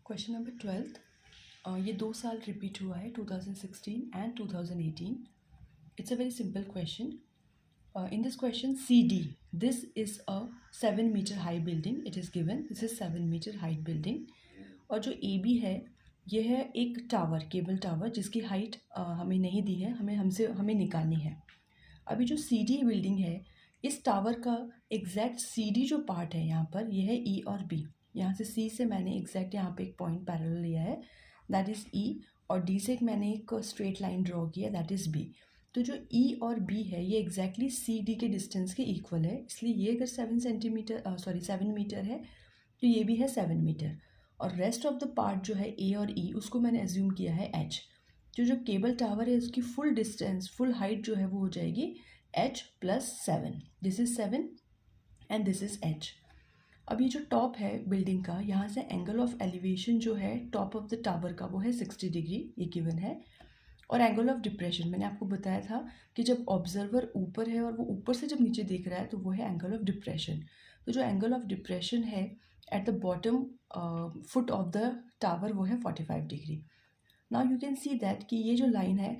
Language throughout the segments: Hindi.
क्वेश्चन नंबर 12th ये 2 साल रिपीट हुआ है 2016 and 2018. It's a very simple question. In this question CD, this is a 7 meter high building. It is given this is 7 meter height building. और जो AB है ये है एक टावर, केबल टावर, जिसकी हाइट हमें नहीं दी है, हमें निकालनी है. अभी जो CD बिल्डिंग है, इस टावर का एग्जैक्ट CD जो पार्ट है यहाँ पर, ये है E और B. यहाँ से C से मैंने एग्जैक्ट यहाँ पे एक पॉइंट पैरेलल लिया है, दैट इज़ E, और D से मैंने एक स्ट्रेट लाइन ड्रॉ किया, दैट इज़ B. तो जो E और B है ये एग्जैक्टली CD के डिस्टेंस के इक्वल है, इसलिए ये अगर 7 मीटर है तो ये भी है 7 मीटर. और रेस्ट ऑफ द पार्ट जो है A और E, उसको मैंने एज्यूम किया है H. जो केबल टावर है उसकी फुल डिस्टेंस, फुल हाइट जो है वो हो जाएगी H + 7. This is 7 and this is H. अब ये जो टॉप है बिल्डिंग का, यहाँ से एंगल ऑफ एलिवेशन जो है टॉप ऑफ द टावर का वो है 60 डिग्री, ये गिवन है. और एंगल ऑफ डिप्रेशन मैंने आपको बताया था कि जब ऑब्जर्वर ऊपर है और वो ऊपर से जब नीचे देख रहा है तो वो है एंगल ऑफ डिप्रेशन. तो जो एंगल ऑफ डिप्रेशन है at the bottom foot of the tower वो है 45 degree. Now you can see that कि ये जो लाइन है,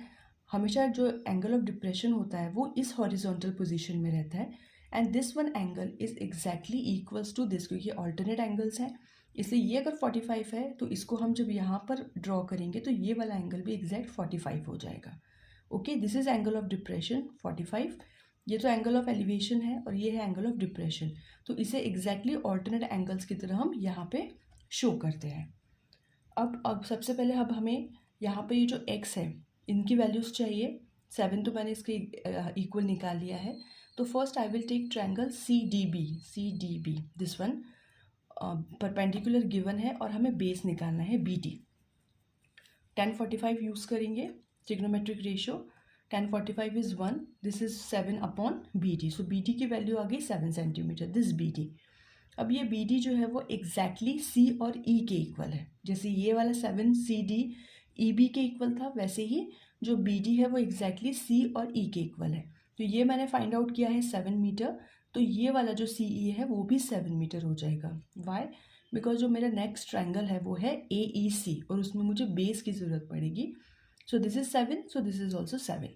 हमेशा जो एंगल ऑफ डिप्रेशन होता है वो इस हॉरिजॉन्टल पोजीशन में रहता है, and this one angle is exactly equals to this, क्योंकि ऑल्टरनेट एंगल्स हैं. इसलिए ये अगर 45 है तो इसको हम जब यहाँ पर ड्रॉ करेंगे तो ये वाला एंगल भी एग्जैक्ट 45 हो जाएगा. Okay, this is angle of depression 45. ये तो एंगल ऑफ एलिवेशन है और ये है एंगल ऑफ डिप्रेशन, तो इसे एग्जैक्टली ऑल्टरनेट एंगल्स की तरह हम यहाँ पे शो करते हैं. अब सबसे पहले अब हमें यहाँ पे ये जो x है इनकी वैल्यूज़ चाहिए. 7 तो मैंने इसके इक्वल निकाल लिया है. तो first I will take triangle C D B, this one perpendicular given है और हमें बेस निकालना है BD. 10/45 यूज़ करेंगे, trigonometric ratio 10/45 is 1, this is 7/BD. So BD की वैल्यू आ गई 7 सेंटीमीटर, दिस BD. अब ये BD जो है वो एग्जैक्टली C और E के इक्वल है. जैसे ये वाला 7 CD EB के इक्वल था, वैसे ही जो BD है वो एग्जैक्टली C और E के इक्वल है. तो ये मैंने फाइंड आउट किया है 7 मीटर, तो ये वाला जो CE है वो भी 7 मीटर हो जाएगा. वाई? बिकॉज जो मेरा नेक्स्ट ट्रायंगल है वो है AEC और उसमें मुझे बेस की ज़रूरत पड़ेगी. So this is 7, so this is also 7.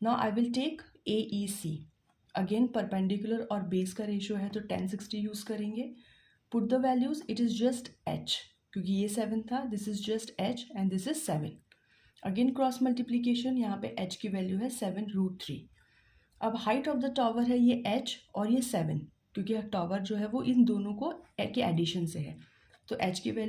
Now I will take AEC. Again perpendicular और बेस का रेशियो है तो 10/60 यूज़ करेंगे. Put the values, it is just H, क्योंकि ये 7 था, this is just H and this is 7. Again cross multiplication, यहाँ पे H की वैल्यू है 7√3. अब हाइट ऑफ द टावर है ये H और ये 7, क्योंकि टावर जो है वो इन दोनों को के एडिशन से है, तो H की वैल्यू